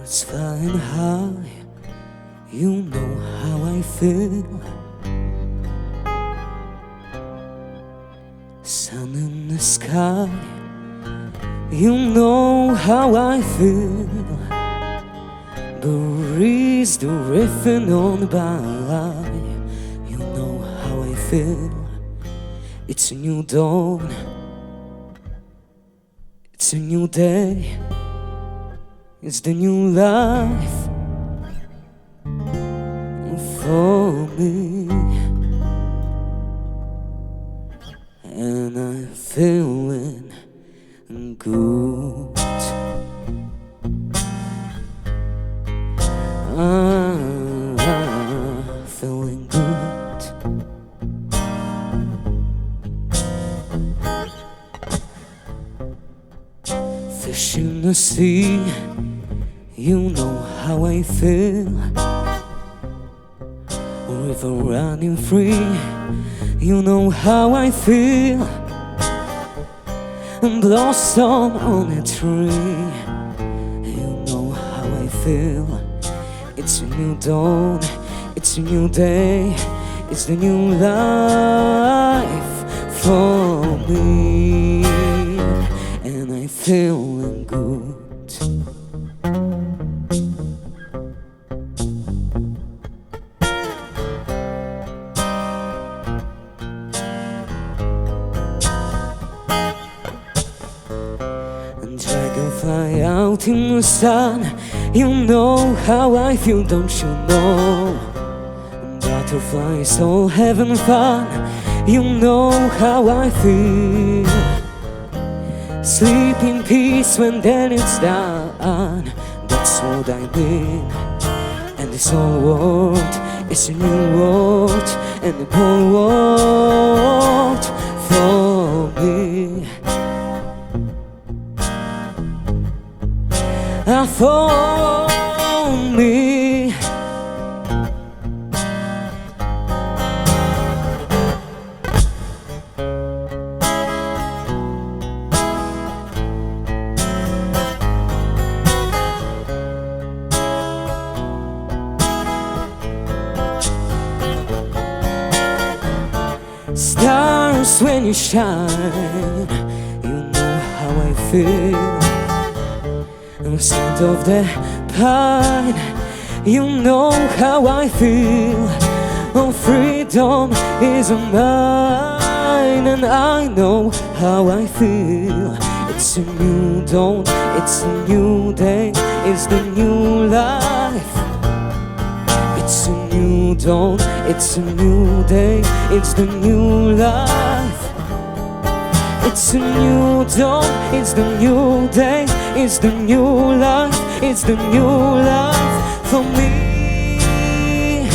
Birds flying high, you know how I feel. Sun in the sky, you know how I feel. Breeze the riffing on by, you know how I feel. It's a new dawn, it's a new day, it's the new life for me. And I'm feeling good. I'm feeling good. Fish in the sea, you know how I feel. River running free, you know how I feel. And blossom on a tree, you know how I feel. It's a new dawn, it's a new day, it's the new life for me. And I'm feeling good. Dragonfly out in the sun, you know how I feel, don't you know? Butterflies all having fun, you know how I feel. Sleep in peace when then it's done, that's what I mean. And this whole world is a new world, and the whole world for me. For me. Stars when you shine, you know how I feel. And the scent of the pine, you know how I feel. Oh, freedom is mine, and I know how I feel. It's a new dawn, it's a new day, it's the new life. It's a new dawn, it's a new day, it's the new life. It's a new dawn, it's the new day, it's the new life, it's the new life for me.